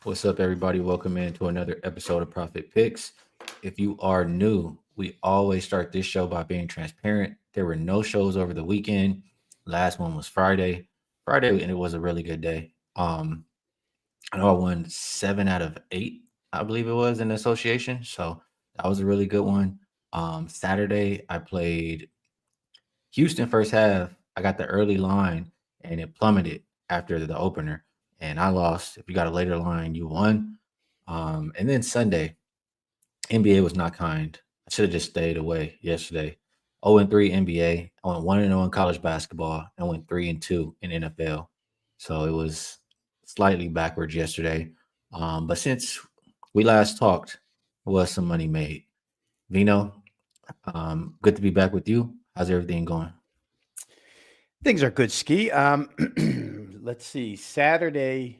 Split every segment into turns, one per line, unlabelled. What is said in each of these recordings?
What's up, everybody? Welcome into another episode of Profit Picks. If you are new, we always start this show by being transparent. There were no shows over the weekend. Last one was Friday, and it was a really good day. I know I won 7 out of 8, I believe it was in the association. So that was a really good one. Saturday, I played Houston first half. I got the early line and it plummeted after the opener, and I lost. If you got a later line, you won. And then Sunday, NBA was not kind. I should have just stayed away yesterday. 0-3 NBA. I went 1-0 in college basketball. I went 3-2 in NFL. So it was slightly backwards yesterday. But since we last talked, was some money made. Vino, good to be back with you. How's everything going?
Things are good, Skee. Let's see. Saturday.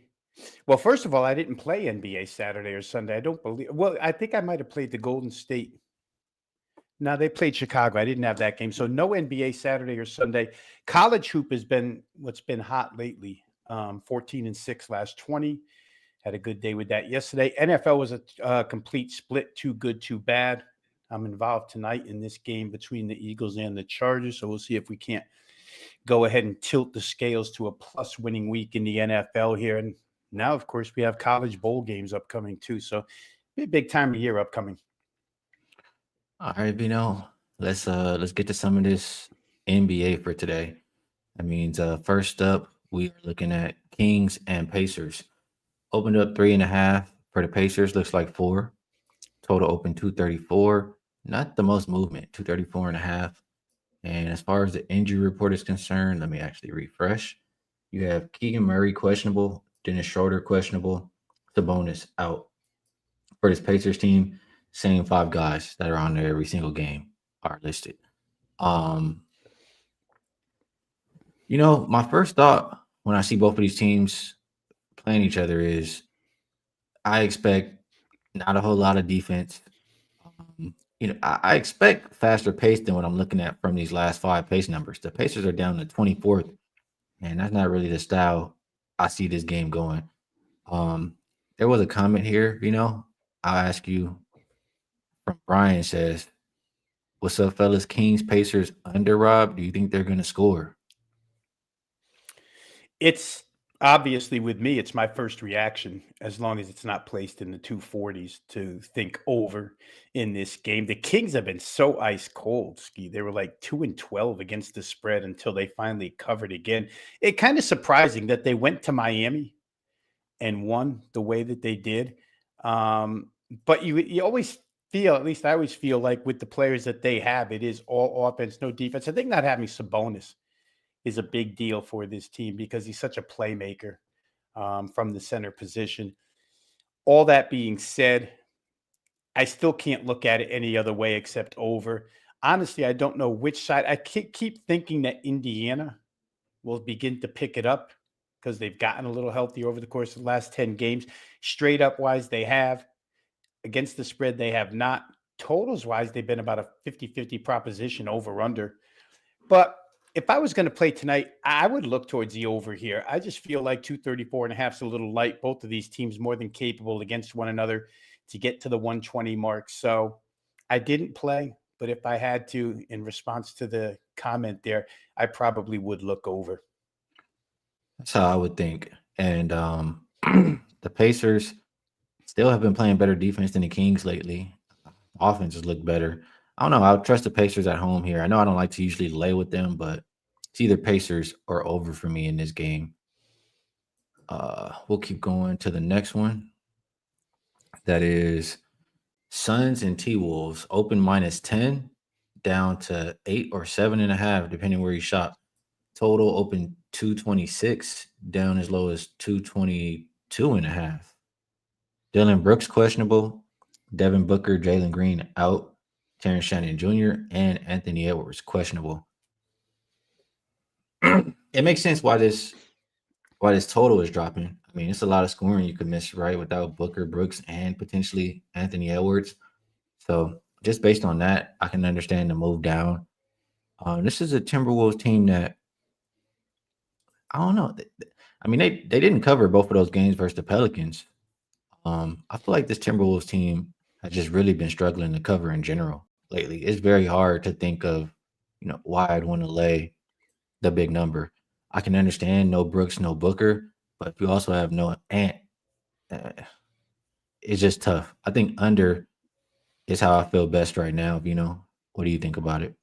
Well, first of all, I didn't play NBA Saturday or Sunday. I don't believe. Well, I think I might have played the Golden State. No, they played Chicago. I didn't have that game. So no NBA Saturday or Sunday. College hoop has been what's been hot lately. 14-6 last 20. Had a good day with that yesterday. NFL was a complete split. Too good, too bad. I'm involved tonight in this game between the Eagles and the Chargers. So we'll see if we can't go ahead and tilt the scales to a plus winning week in the NFL here. And now, of course, we have college bowl games upcoming too. So be a big time of year upcoming.
All right, Vino. Let's get to some of this NBA for today. That means first up, we are looking at Kings and Pacers. Opened up 3.5 for the Pacers, looks like 4. Total open 234. Not the most movement, 234.5. And as far as the injury report is concerned, let me actually refresh. You have Keegan Murray questionable, Dennis Schroeder questionable, Sabonis out. For this Pacers team, same 5 guys that are on there every single game are listed. Um, my first thought when I see both of these teams playing each other is I expect not a whole lot of defense. I expect faster pace than what I'm looking at from these last 5 pace numbers. The Pacers are down to 24th, and that's not really the style I see this game going. There was a comment here, I'll ask you from Brian says, "What's up, fellas? Kings, Pacers under Rob. Do you think they're going to score?"
It's obviously with me, it's my first reaction, as long as it's not placed in the 240s, to think over in this game. The Kings have been so ice cold, Ski. They were like 2-12 against the spread until they finally covered again. It kind of surprising that they went to Miami and won the way that they did. But you always feel, at least I always feel like with the players that they have, it is all offense, no defense. I think not having Sabonis is a big deal for this team because he's such a playmaker from the center position. All that being said, I still can't look at it any other way except over. Honestly, I don't know which side. I keep thinking that Indiana will begin to pick it up because they've gotten a little healthier over the course of the last 10 games. Straight up wise, they have. Against the spread, they have not. Totals wise, they've been about a 50-50 proposition over under. But if I was going to play tonight, I would look towards the over here. I just feel like 234.5 is a little light. Both of these teams more than capable against one another to get to the 120 mark. So I didn't play, but if I had to, in response to the comment there, I probably would look over.
That's how I would think. And the Pacers still have been playing better defense than the Kings lately. Offenses look better. I don't know. I'll trust the Pacers at home here. I know I don't like to usually lay with them, but it's either Pacers or over for me in this game. We'll keep going to the next one. That is Suns and T-Wolves. Open -10, down to 8 or 7.5, depending where you shop. Total open 226, down as low as 222.5. Dylan Brooks questionable. Devin Booker, Jalen Green out. Terrence Shannon Jr. and Anthony Edwards questionable. It makes sense why this total is dropping. I mean, it's a lot of scoring you could miss, right? Without Booker, Brooks, and potentially Anthony Edwards. So just based on that, I can understand the move down. This is a Timberwolves team that I don't know. I mean, they didn't cover both of those games versus the Pelicans. I feel like this Timberwolves team has just really been struggling to cover in general lately. It's very hard to think of, why I'd want to lay the big number. I can understand no Brooks, no Booker, but if you also have no Ant, uh, it's just tough. I think under is how I feel best right now. What do you think about it?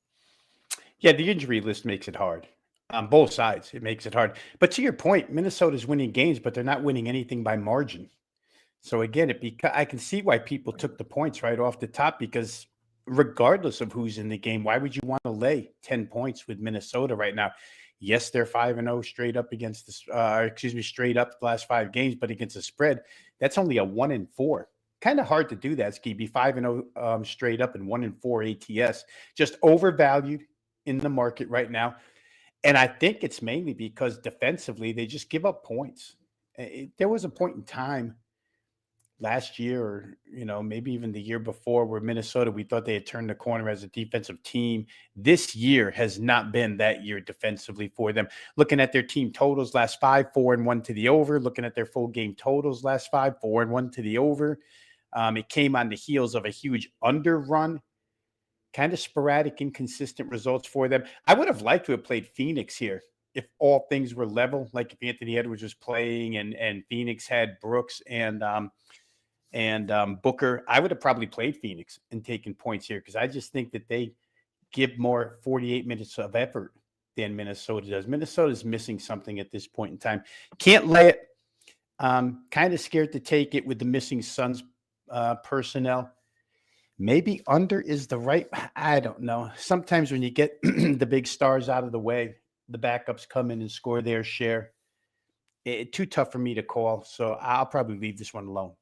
Yeah, the injury list makes it hard on both sides. It makes it hard. But to your point, Minnesota's winning games, but they're not winning anything by margin. So again, I can see why people took the points right off the top because regardless of who's in the game, why would you want to lay 10 points with Minnesota right now? Yes, they're 5-0 straight up against this, straight up the last 5 games, but against the spread, that's only a 1-4. Kind of hard to do that, Skee. Be 5-0 straight up and 1-4 ATS. Just overvalued in the market right now. And I think it's mainly because defensively, they just give up points. There was a point in time last year or maybe even the year before where Minnesota, we thought they had turned the corner as a defensive team. This year has not been that year defensively for them. Looking at their team totals last 5, 4-1 to the over. Looking at their full game totals last 5, 4-1 to the over. It came on the heels of a huge under run. Kind of sporadic, inconsistent results for them. I would have liked to have played Phoenix here if all things were level, like if Anthony Edwards was playing and Phoenix had Brooks and Booker. I would have probably played Phoenix and taken points here because I just think that they give more 48 minutes of effort than Minnesota does. Minnesota's missing something at this point in time. Can't lay it. Kind of scared to take it with the missing Suns personnel. Maybe under is the right. I don't know. Sometimes when you get the big stars out of the way, the backups come in and score their share. Too tough for me to call. So I'll probably leave this one alone.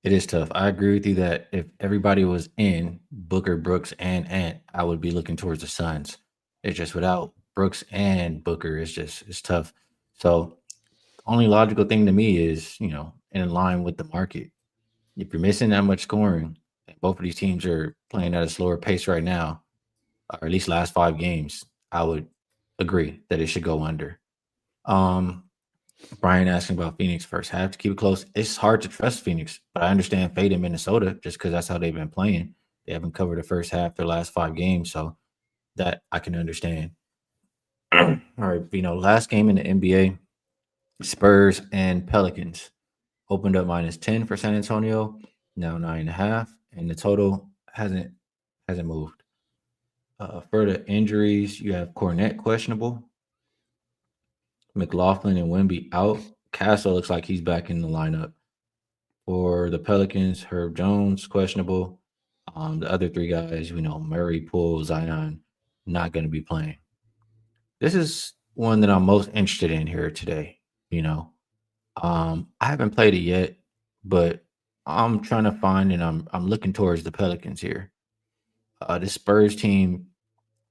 It is tough. I agree with you that if everybody was in Booker, Brooks, and Ant, I would be looking towards the Suns. It's just without Brooks and Booker, it's tough. So only logical thing to me is, in line with the market. If you're missing that much scoring, and both of these teams are playing at a slower pace right now, or at least last 5 games, I would agree that it should go under. Um, Brian asking about Phoenix first half to keep it close. It's hard to trust Phoenix, but I understand fade in Minnesota just because that's how they've been playing. They haven't covered the first half their last 5 games, so that I can understand. All right, last game in the NBA, Spurs and Pelicans opened up -10 for San Antonio, now 9.5, and the total hasn't moved. For the injuries, you have Cornette questionable, McLaughlin and Wemby out. Castle looks like he's back in the lineup. For the Pelicans, Herb Jones, questionable. The other 3 guys, Murray, Poole, Zion, not going to be playing. This is one that I'm most interested in here today. I haven't played it yet, but I'm trying to find and I'm looking towards the Pelicans here. The Spurs team,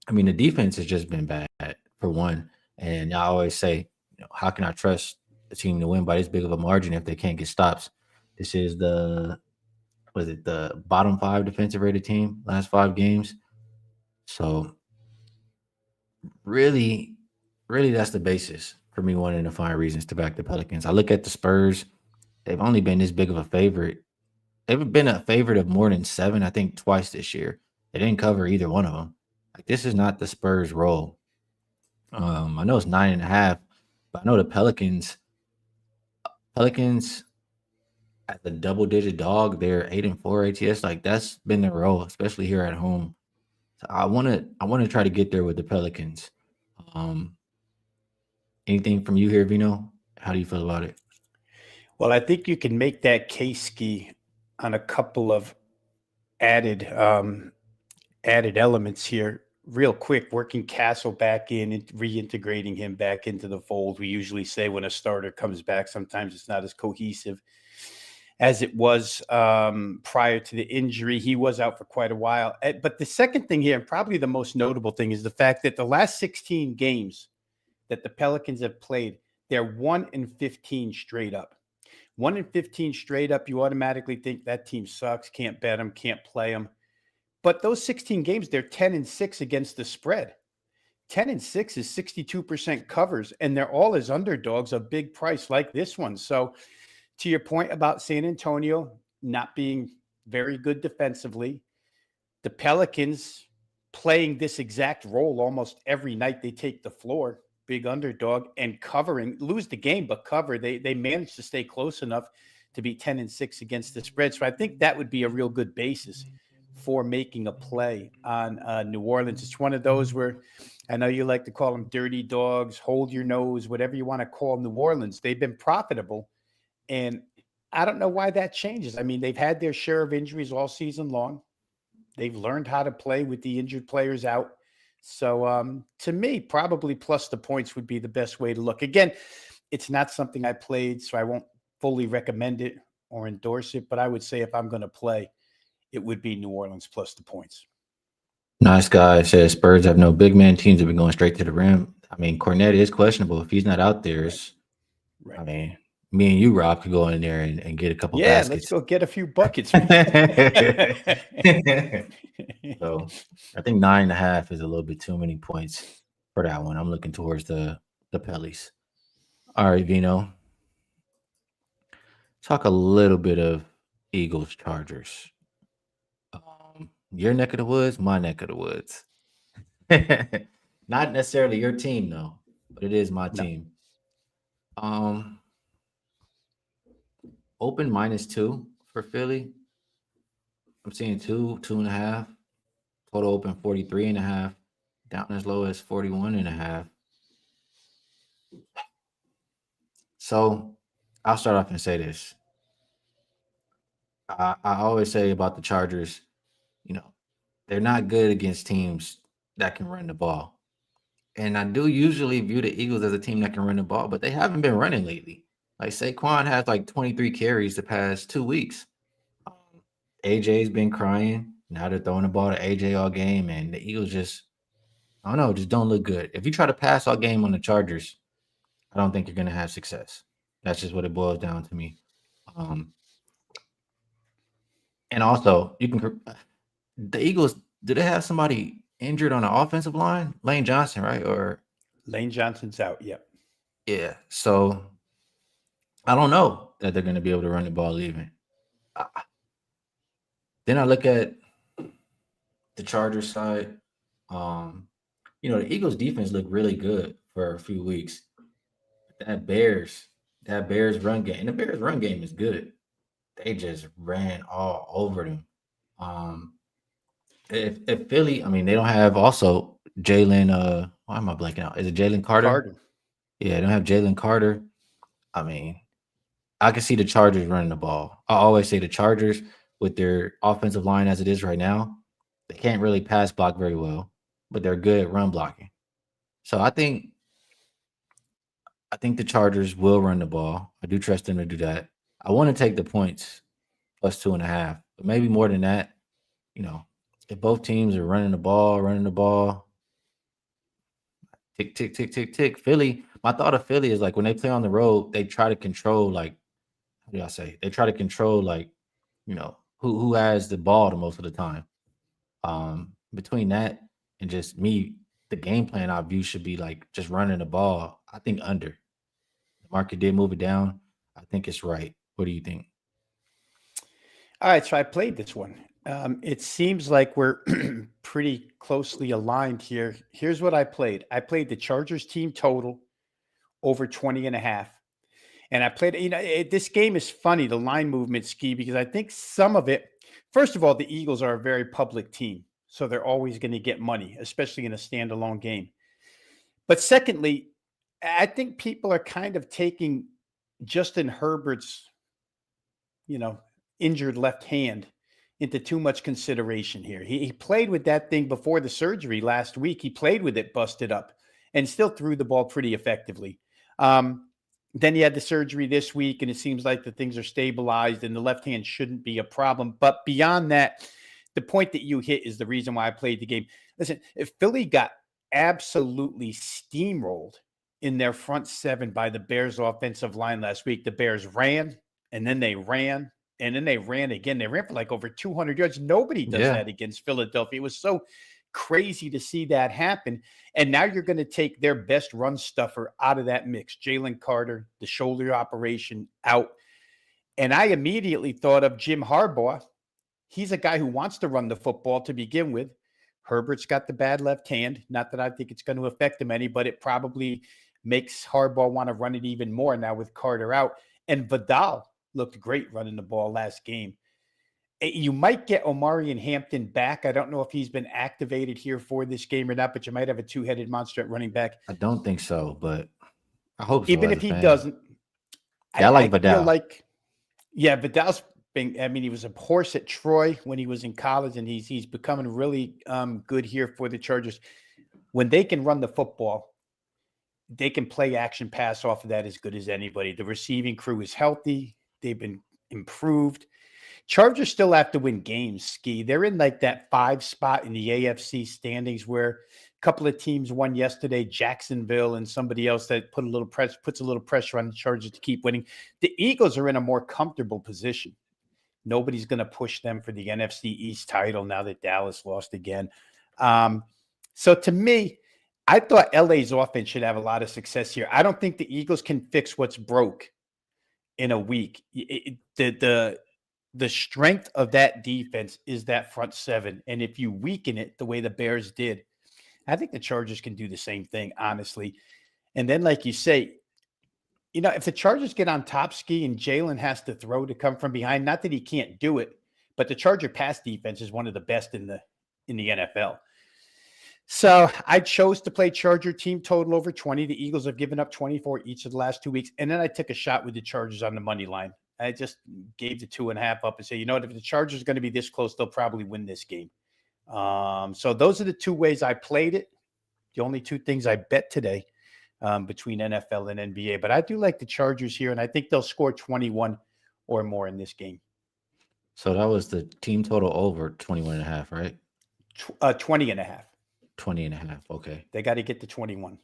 the defense has just been bad for one. And I always say, how can I trust a team to win by this big of a margin if they can't get stops? This is the bottom 5 defensive rated team last 5 games. So really, really that's the basis for me wanting to find reasons to back the Pelicans. I look at the Spurs, they've only been this big of a favorite. They've been a favorite of more than 7, I think, twice this year. They didn't cover either one of them. Like, this is not the Spurs role. I know it's 9.5, but I know the Pelicans at the double digit dog, they're 8-4 ATS. Like, that's been their role, especially here at home. So I wanna try to get there with the Pelicans. Um, Anything from you here, Vino? How do you feel about it?
Well, I think you can make that case, Skee, on a couple of added elements here. Real quick, working Castle back in and reintegrating him back into the fold. We usually say when a starter comes back, sometimes it's not as cohesive as it was prior to the injury. He was out for quite a while. But the second thing here, and probably the most notable thing, is the fact that the last 16 games that the Pelicans have played, they're 1-15 straight up. 1-15 straight up, you automatically think that team sucks, can't bet them, can't play them. But those 16 games, they're 10-6 against the spread. 10-6 is 62% covers, and they're all as underdogs, a big price like this one. So to your point about San Antonio not being very good defensively, the Pelicans playing this exact role almost every night they take the floor, big underdog, and covering, lose the game, but cover. They managed to stay close enough to be 10-6 against the spread. So I think that would be a real good basis for making a play on New Orleans. It's one of those where I know you like to call them dirty dogs, hold your nose, whatever you want to call New Orleans. They've been profitable, and I don't know why that changes. I mean, they've had their share of injuries all season long. They've learned how to play with the injured players out. So to me, probably plus the points would be the best way to look. Again, it's not something I played, so I won't fully recommend it or endorse it. But I would say if I'm going to play, it would be New Orleans plus the points.
Nice guy says Spurs have no big man. Teams have been going straight to the rim. I mean, Cornette is questionable. If he's not out there,
Right.
I mean, me and you, Rob, could go in there and get a couple
Yeah,
baskets.
let's go get a few buckets.
So I think 9.5 is a little bit too many points for that one. I'm looking towards the Pellies. All right, Vino. Talk a little bit of Eagles Chargers. Your neck of the woods, my neck of the woods. Not necessarily your team though, but it is my team. Open -2 for Philly. I'm seeing 2.5. Total open 43.5. Down as low as 41.5. So I'll start off and say this. I always say about the Chargers, they're not good against teams that can run the ball. And I do usually view the Eagles as a team that can run the ball, but they haven't been running lately. Like Saquon has like 23 carries the past 2 weeks. AJ's been crying. Now they're throwing the ball to AJ all game, and the Eagles just don't look good. If you try to pass all game on the Chargers, I don't think you're going to have success. That's just what it boils down to me. And also, the Eagles, do they have somebody injured on the offensive line? Lane Johnson, right? Or
Lane Johnson's out. Yep.
Yeah. So I don't know that they're going to be able to run the ball even. Then I look at the Chargers side. The Eagles defense looked really good for a few weeks. That Bears run game, and the Bears run game is good. They just ran all over them. If Philly, I mean, they don't have also Jalen. Why am I blanking out? Is it Jalen Carter? Yeah, they don't have Jalen Carter. I mean, I can see the Chargers running the ball. I always say the Chargers, with their offensive line as it is right now, they can't really pass block very well, but they're good at run blocking. So I think the Chargers will run the ball. I do trust them to do that. I want to take the points plus 2.5, but maybe more than that. If both teams are running the ball, tick, tick, tick, tick, tick. Philly, my thought of Philly is like when they play on the road, they try to control, like, how do I say? They try to control, like, who has the ball the most of the time. Between that and just me, the game plan I view should be like just running the ball. I think under. The market did move it down. I think it's right. What do you think?
All right, so I played this one. It seems like we're pretty closely aligned here. Here's what I played. I played the Chargers team total over 20.5. And I played, this game is funny, the line movement, Skee, because I think some of it, first of all, the Eagles are a very public team. So they're always going to get money, especially in a standalone game. But secondly, I think people are kind of taking Justin Herbert's, injured left hand into too much consideration here. He played with that thing before the surgery last week. He played with it busted up and still threw the ball pretty effectively. Then he had the surgery this week, and it seems like the things are stabilized and the left hand shouldn't be a problem. But beyond that, the point that you hit is the reason why I played the game. Listen, if Philly got absolutely steamrolled in their front seven by the Bears offensive line last week, the Bears ran, and then they ran, and then they ran again. They ran for like over 200 yards. Nobody does that against Philadelphia. It was so crazy to see that happen. And now you're going to take their best run stuffer out of that mix. Jalen Carter, the shoulder operation out. And I immediately thought of Jim Harbaugh. He's a guy who wants to run the football to begin with. Herbert's got the bad left hand. Not that I think it's going to affect him any, but it probably makes Harbaugh want to run it even more now with Carter out. And Vidal looked great running the ball last game. You might get Omari and Hampton back. I don't know if he's been activated here for this game or not, but you might have a two-headed monster at running back.
I don't think so, but I hope so.
Even
As
if
a
he
fan.
doesn't,
Yeah, I like
feel
Vidal.
like, yeah, Vidal's been, I mean, he was a horse at Troy when he was in college, and he's becoming really good here for the Chargers. When they can run the football, they can play action pass off of that as good as anybody. The receiving crew is healthy. They've been improved. Chargers still have to win games, Skee. They're in like that 5 spot in the AFC standings where a couple of teams won yesterday, Jacksonville and somebody else that puts a little pressure on the Chargers to keep winning. The Eagles are in a more comfortable position. Nobody's going to push them for the NFC East title now that Dallas lost again. So to me, I thought LA's offense should have a lot of success here. I don't think the Eagles can fix what's broke in a week. The strength of that defense is that front seven. And if you weaken it the way the Bears did, I think the Chargers can do the same thing, honestly. And then, like you say, if the Chargers get on top, Skee, and Jalen has to throw to come from behind, not that he can't do it, but the Charger pass defense is one of the best in the NFL. So I chose to play Charger team total over 20. The Eagles have given up 24 each of the last 2 weeks. And then I took a shot with the Chargers on the money line. I just gave the 2.5 up and say, if the Chargers are going to be this close, they'll probably win this game. So those are the 2 ways I played it. The only 2 things I bet today between NFL and NBA. But I do like the Chargers here, and I think they'll score 21 or more in this game.
So that was the team total over 21.5, right?
20.5.
20.5. Okay.
They got to get to 21.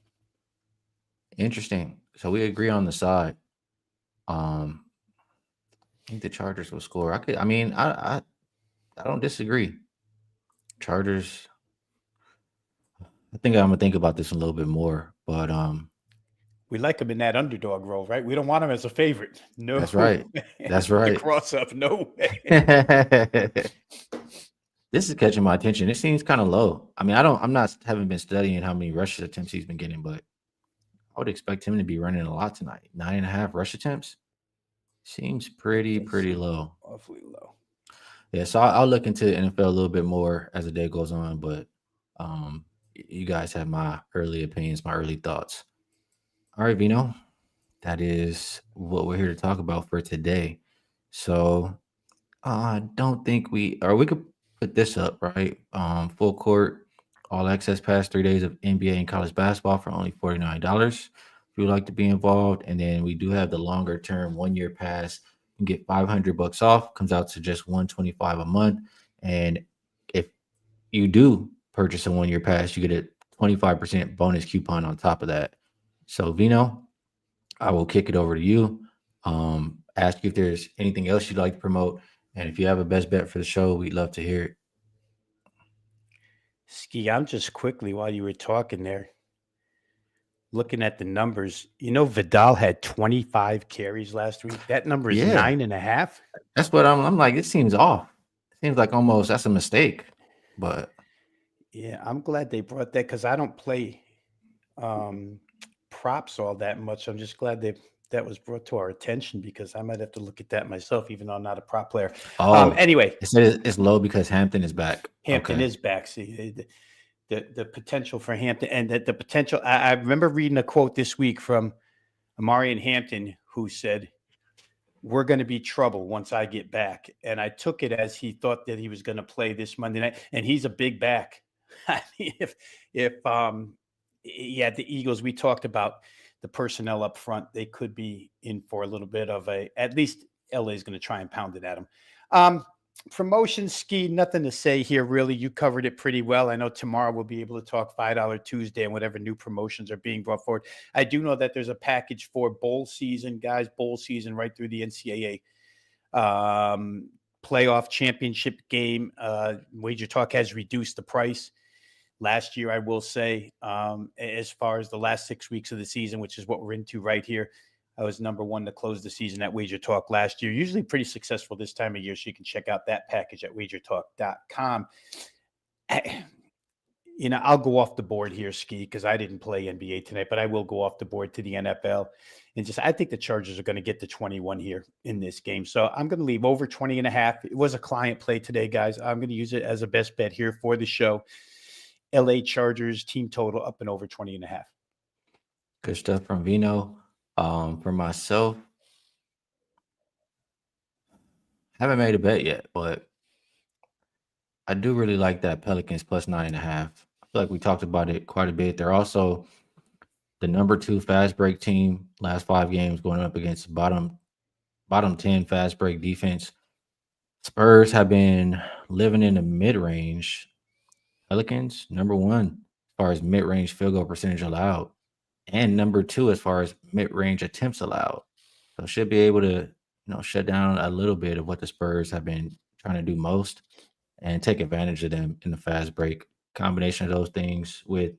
Interesting. So we agree on the side. I think the Chargers will score. I don't disagree. Chargers. I think I'm gonna think about this a little bit more, but
we like them in that underdog role, right? We don't want them as a favorite. No,
that's right. That's right.
The cross up, no way.
This is catching my attention. It seems kind of low. I mean, haven't been studying how many rush attempts he's been getting, but I would expect him to be running a lot tonight. 9.5 rush attempts seems pretty low.
Awfully low.
Yeah, so I'll look into the NFL a little bit more as the day goes on, but you guys have my early opinions, my early thoughts. All right, Vino, that is what we're here to talk about for today. So I don't think we could put this up, right? Full court, all access pass, 3 days of NBA and college basketball for only $49. If you would like to be involved, and then we do have the longer term 1-year pass. You can get $500 off, comes out to just $125 a month. And if you do purchase a 1-year pass, you get a 25% bonus coupon on top of that. So Vino, I will kick it over to you. Ask you if there's anything else you'd like to promote. And if you have a best bet for the show, we'd love to hear it.
Skee, I'm just quickly, while you were talking there, looking at the numbers. Vidal had 25 carries last week. That number is 9.5.
That's what I'm like. It seems off. It seems like almost that's a mistake. But
yeah, I'm glad they brought that because I don't play props all that much. I'm just glad that was brought to our attention because I might have to look at that myself, even though I'm not a prop player. Anyway,
it's low because Hampton is back.
Hampton is back. See, the potential for Hampton and the potential. I remember reading a quote this week from Amari and Hampton who said, "We're going to be trouble once I get back." And I took it as he thought that he was going to play this Monday night, and he's a big back. I mean, the Eagles, we talked about the personnel up front. They could be in for a little bit of at least LA is going to try and pound it at them. Promotion, Skee, nothing to say here, really. You covered it pretty well. I know tomorrow we'll be able to talk $5 Tuesday and whatever new promotions are being brought forward. I do know that there's a package for bowl season, guys, bowl season right through the NCAA playoff championship game. WagerTalk has reduced the price. Last year, I will say, as far as the last 6 weeks of the season, which is what we're into right here, I was number one to close the season at WagerTalk last year. Usually pretty successful this time of year, so you can check out that package at WagerTalk.com. I'll go off the board here, Skee, because I didn't play NBA tonight, but I will go off the board to the NFL. And I think the Chargers are going to get to 21 here in this game. So I'm going to leave over 20.5. It was a client play today, guys. I'm going to use it as a best bet here for the show. LA Chargers team total up and over 20.5.
Good stuff from Veno. For myself, haven't made a bet yet, but I do really like that Pelicans plus 9.5. I feel like we talked about it quite a bit. They're also the number 2 fast break team last 5 games, going up against bottom 10 fast break defense. Spurs have been living in the mid-range. Pelicans, number 1 as far as mid-range field goal percentage allowed, and number 2 as far as mid-range attempts allowed. So should be able to, shut down a little bit of what the Spurs have been trying to do most and take advantage of them in the fast break. Combination of those things with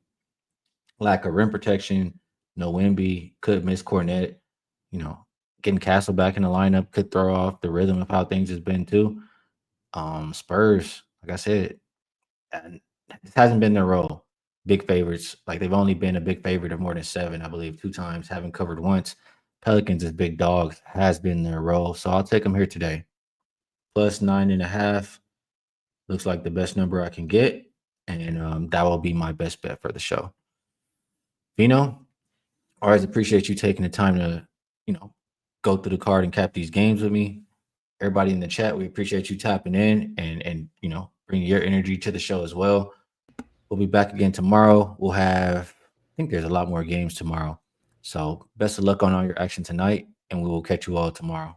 lack of rim protection, no Wemby, could miss Cornette, getting Castle back in the lineup could throw off the rhythm of how things has been too. Spurs, like I said, and this hasn't been their role. Big favorites, like they've only been a big favorite of more than 7, I believe, 2 times, haven't covered once. Pelicans as big dogs has been their role, so I'll take them here today. Plus 9.5 looks like the best number I can get, and that will be my best bet for the show. Veno, always appreciate you taking the time to, go through the card and cap these games with me. Everybody in the chat, we appreciate you tapping in and bringing your energy to the show as well. We'll be back again tomorrow. We'll have, I think there's a lot more games tomorrow. So best of luck on all your action tonight, and we will catch you all tomorrow.